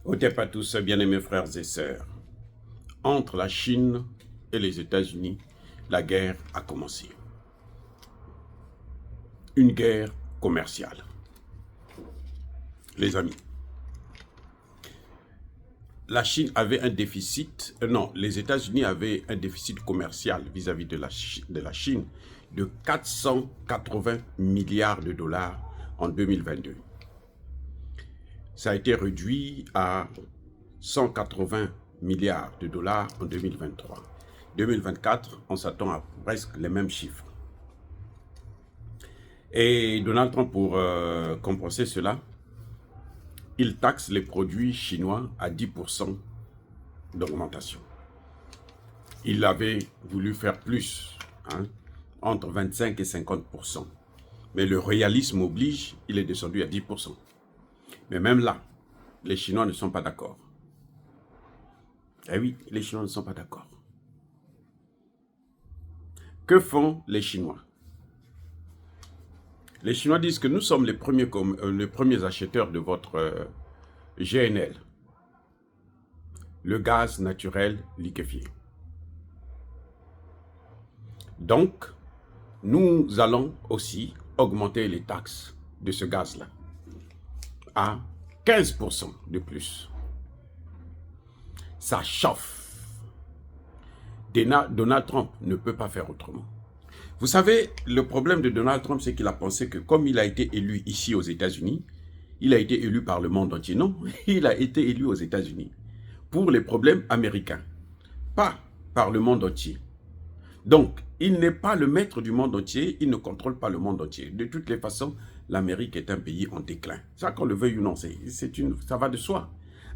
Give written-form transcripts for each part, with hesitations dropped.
Otep à tous, bien-aimés frères et sœurs. Entre la Chine et les États-Unis, la guerre a commencé. Une guerre commerciale. Les amis, la Chine avait un déficit, les États-Unis avaient un déficit commercial vis-à-vis de la Chine de 480 milliards de dollars en 2022. Ça a été réduit à 180 milliards de dollars en 2023. 2024, on s'attend à presque les mêmes chiffres. Et Donald Trump, pour compenser cela, il taxe les produits chinois à 10% d'augmentation. Il avait voulu faire plus, entre 25 et 50%. Mais le réalisme oblige, il est descendu à 10%. Mais même là, les Chinois ne sont pas d'accord. Eh oui, les Chinois ne sont pas d'accord. Que font les Chinois? Les Chinois disent que nous sommes les premiers acheteurs de votre GNL, le gaz naturel liquéfié. Donc, nous allons aussi augmenter les taxes de ce gaz-là à 15% de plus. Ça chauffe. Donald Trump ne peut pas faire autrement. Vous savez, le problème de Donald Trump, c'est qu'il a pensé que comme il a été élu ici aux États-Unis, il a été élu par le monde entier. Non, il a été élu aux États-Unis pour les problèmes américains, pas par le monde entier. Donc, il n'est pas le maître du monde entier, il ne contrôle pas le monde entier. De toutes les façons, l'Amérique est un pays en déclin. Ça, qu'on le veuille ou non, ça va de soi.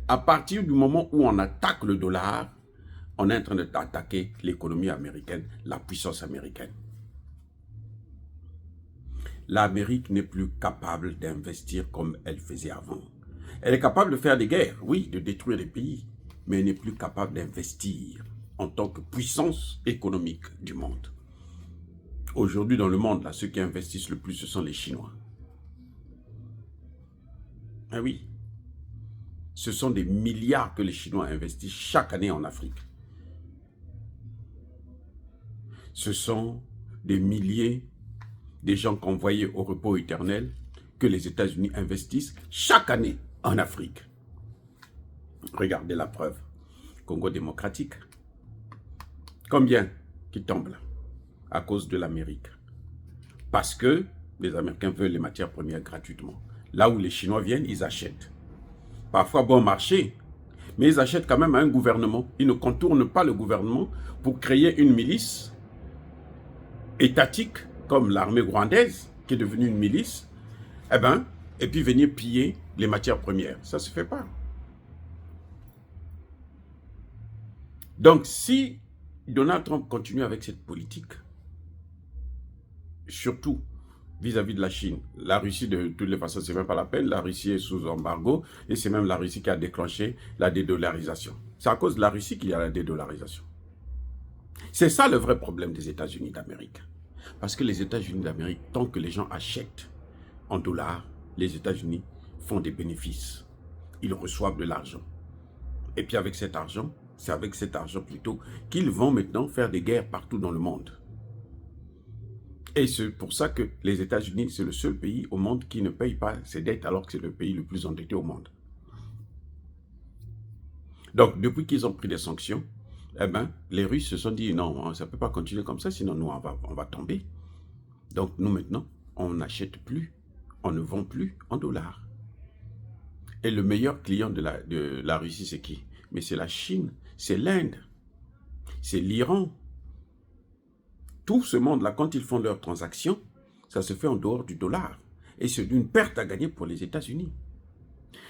À partir du moment où on attaque le dollar, on est en train d'attaquer l'économie américaine, la puissance américaine. L'Amérique n'est plus capable d'investir comme elle faisait avant. Elle est capable de faire des guerres, oui, de détruire les pays, mais elle n'est plus capable d'investir en tant que puissance économique du monde. Aujourd'hui, dans le monde, là, ceux qui investissent le plus, ce sont les Chinois. Ah oui, ce sont des milliards que les Chinois investissent chaque année en Afrique. Ce sont des milliers des gens convoyés au repos éternel que les États-Unis investissent chaque année en Afrique. Regardez la preuve. Congo démocratique. Combien qui tombent là à cause de l'Amérique? Parce que les Américains veulent les matières premières gratuitement. Là où les Chinois viennent, ils achètent. Parfois bon marché, mais ils achètent quand même à un gouvernement. Ils ne contournent pas le gouvernement pour créer une milice étatique comme l'armée rwandaise, qui est devenue une milice, et puis venir piller les matières premières. Ça ne se fait pas. Donc, si Donald Trump continue avec cette politique, surtout vis-à-vis de la Chine, la Russie, de toutes les façons, c'est même pas la peine, la Russie est sous embargo, et c'est même la Russie qui a déclenché la dédollarisation. C'est à cause de la Russie qu'il y a la dédollarisation. C'est ça le vrai problème des États-Unis d'Amérique. Parce que les États-Unis d'Amérique, tant que les gens achètent en dollars, les États-Unis font des bénéfices. Ils reçoivent de l'argent. Et puis avec cet argent, c'est avec cet argent plutôt qu'ils vont maintenant faire des guerres partout dans le monde. Et c'est pour ça que les États-Unis, c'est le seul pays au monde qui ne paye pas ses dettes alors que c'est le pays le plus endetté au monde. Donc, depuis qu'ils ont pris des sanctions, les Russes se sont dit, non, ça ne peut pas continuer comme ça, sinon nous, on va tomber. Donc, nous, maintenant, on n'achète plus, on ne vend plus en dollars. Et le meilleur client de la Russie, c'est qui? Mais c'est la Chine, c'est l'Inde, c'est l'Iran. Tout ce monde-là, quand ils font leurs transactions, ça se fait en dehors du dollar. Et c'est une perte à gagner pour les États-Unis.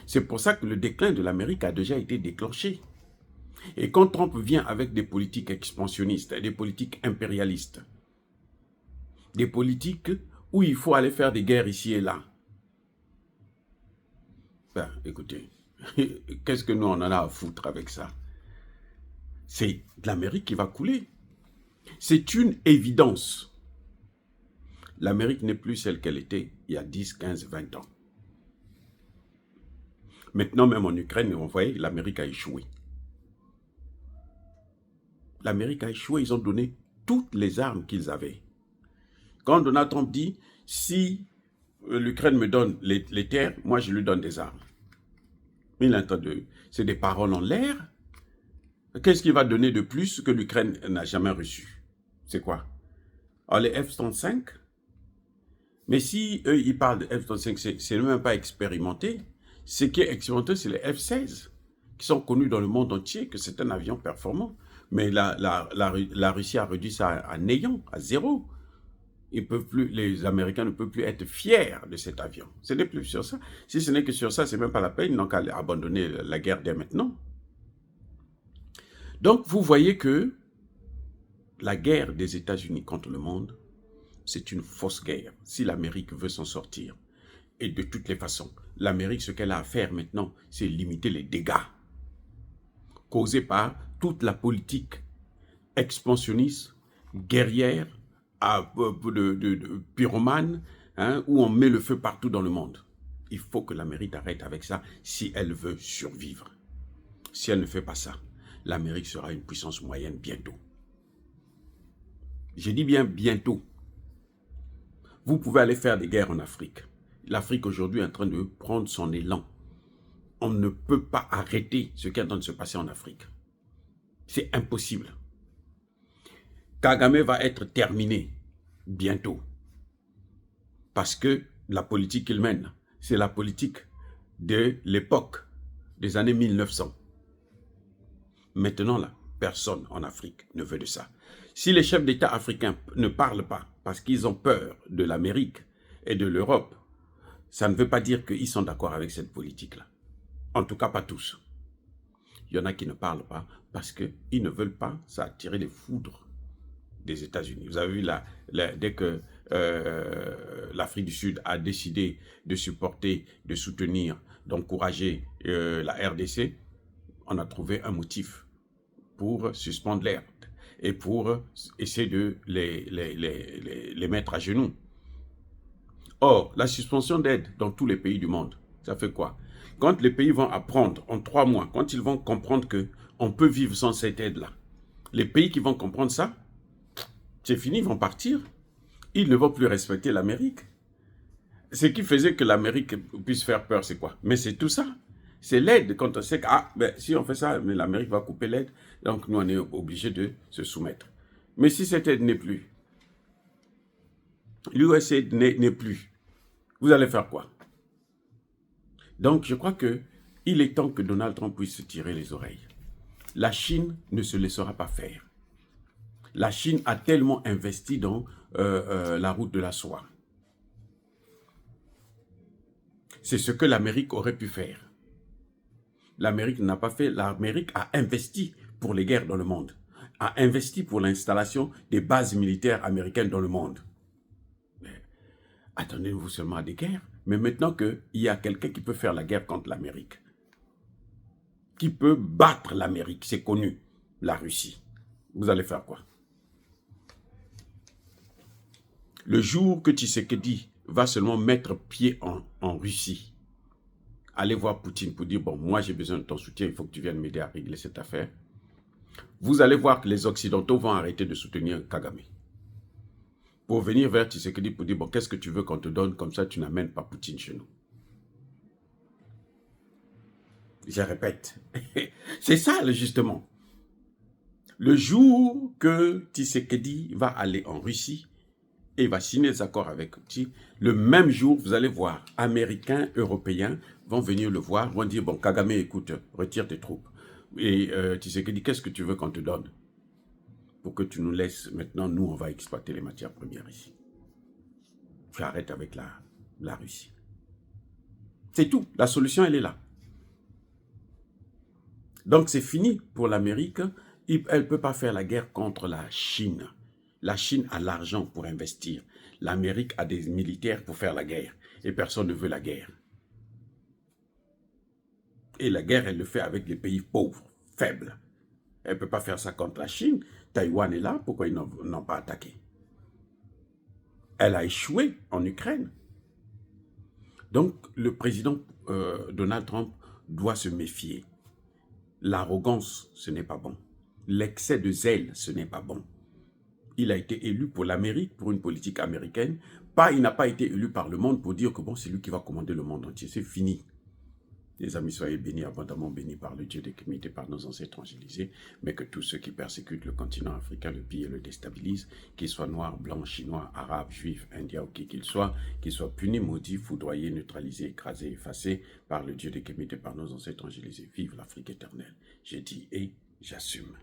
C'est pour ça que le déclin de l'Amérique a déjà été déclenché. Et quand Trump vient avec des politiques expansionnistes, des politiques impérialistes, des politiques où il faut aller faire des guerres ici et là, écoutez, qu'est-ce que nous on en a à foutre avec ça? C'est l'Amérique qui va couler. C'est une évidence. L'Amérique n'est plus celle qu'elle était il y a 10, 15, 20 ans. Maintenant, même en Ukraine, vous voyez, l'Amérique a échoué. L'Amérique a échoué, ils ont donné toutes les armes qu'ils avaient. Quand Donald Trump dit, si l'Ukraine me donne les terres, moi je lui donne des armes. Il entend c'est des paroles en l'air. Qu'est-ce qu'il va donner de plus que l'Ukraine n'a jamais reçu? C'est quoi? Alors les F-35? Mais si eux, ils parlent de F-35, c'est même pas expérimenté. Ce qui est expérimenté, c'est les F-16, qui sont connus dans le monde entier, que c'est un avion performant. Mais la Russie a réduit ça à néant, à zéro. Les Américains ne peuvent plus être fiers de cet avion. Ce n'est plus sur ça. Si ce n'est que sur ça, c'est même pas la peine, ils n'ont qu'à abandonner la guerre dès maintenant. Donc, vous voyez que la guerre des États-Unis contre le monde, c'est une fausse guerre, si l'Amérique veut s'en sortir. Et de toutes les façons, l'Amérique, ce qu'elle a à faire maintenant, c'est limiter les dégâts causés par toute la politique expansionniste, guerrière, de pyromane, hein, où on met le feu partout dans le monde. Il faut que l'Amérique arrête avec ça si elle veut survivre. Si elle ne fait pas ça, l'Amérique sera une puissance moyenne bientôt. Je dis bien bientôt. Vous pouvez aller faire des guerres en Afrique. L'Afrique aujourd'hui est en train de prendre son élan. On ne peut pas arrêter ce qui est en train de se passer en Afrique. C'est impossible. Kagame va être terminé bientôt. Parce que la politique qu'il mène, c'est la politique de l'époque des années 1900. Maintenant, là, personne en Afrique ne veut de ça. Si les chefs d'État africains ne parlent pas parce qu'ils ont peur de l'Amérique et de l'Europe, ça ne veut pas dire qu'ils sont d'accord avec cette politique-là. En tout cas, pas tous. Il y en a qui ne parlent pas parce qu'ils ne veulent pas s'attirer les foudres des États-Unis. Vous avez vu, dès que l'Afrique du Sud a décidé de supporter, de soutenir, d'encourager la RDC, on a trouvé un motif pour suspendre l'aide et pour essayer de les mettre à genoux. Or, la suspension d'aide dans tous les pays du monde, ça fait quoi? Quand les pays vont apprendre en 3 mois, quand ils vont comprendre qu'on peut vivre sans cette aide-là, les pays qui vont comprendre ça, c'est fini, ils vont partir. Ils ne vont plus respecter l'Amérique. Ce qui faisait que l'Amérique puisse faire peur, c'est quoi? Mais c'est tout ça. C'est l'aide. Quand on sait que si on fait ça, l'Amérique va couper l'aide, donc nous, on est obligé de se soumettre. Mais si cette aide n'est plus, l'USA n'est plus, vous allez faire quoi? Donc, je crois qu'il est temps que Donald Trump puisse se tirer les oreilles. La Chine ne se laissera pas faire. La Chine a tellement investi dans la route de la soie. C'est ce que l'Amérique aurait pu faire. L'Amérique n'a pas fait. L'Amérique a investi pour les guerres dans le monde, a investi pour l'installation des bases militaires américaines dans le monde. Attendez-vous seulement à des guerres. Mais maintenant qu'il y a quelqu'un qui peut faire la guerre contre l'Amérique, qui peut battre l'Amérique, c'est connu, la Russie, vous allez faire quoi? Le jour que Tshisekedi va seulement mettre pied en Russie, allez voir Poutine pour dire, bon, moi j'ai besoin de ton soutien, il faut que tu viennes m'aider à régler cette affaire. Vous allez voir que les Occidentaux vont arrêter de soutenir Kagame. Pour venir vers Tshisekedi pour dire, bon, qu'est-ce que tu veux qu'on te donne, comme ça tu n'amènes pas Poutine chez nous. Je répète, c'est ça justement. Le jour que Tshisekedi va aller en Russie, et il va signer des accords avec Poutine, le même jour, vous allez voir, Américains, Européens vont venir le voir, vont dire, bon, Kagame, écoute, retire tes troupes. Et Tshisekedi, qu'est-ce que tu veux qu'on te donne? Pour que tu nous laisses, maintenant, nous, on va exploiter les matières premières ici. Tu arrêtes avec la Russie. C'est tout, la solution, elle est là. Donc, c'est fini pour l'Amérique. Elle ne peut pas faire la guerre contre la Chine. La Chine a l'argent pour investir. L'Amérique a des militaires pour faire la guerre. Et personne ne veut la guerre. Et la guerre, elle le fait avec les pays pauvres, faibles. Elle ne peut pas faire ça contre la Chine. Taïwan est là, pourquoi ils n'ont pas attaqué? Elle a échoué en Ukraine. Donc, le président Donald Trump doit se méfier. L'arrogance, ce n'est pas bon. L'excès de zèle, ce n'est pas bon. Il a été élu pour l'Amérique, pour une politique américaine. Il n'a pas été élu par le monde pour dire que bon, c'est lui qui va commander le monde entier. C'est fini. Les amis, soyez bénis, abondamment bénis par le Dieu des Kémites et par nos ancêtres angélisés, mais que tous ceux qui persécutent le continent africain, le pillent et le déstabilisent, qu'ils soient noirs, blancs, chinois, arabes, juifs, indiens ou qui qu'ils soient punis, maudits, foudroyés, neutralisés, écrasés, effacés par le Dieu des Kémites et par nos ancêtres angélisés. Vive l'Afrique éternelle. J'ai dit et j'assume.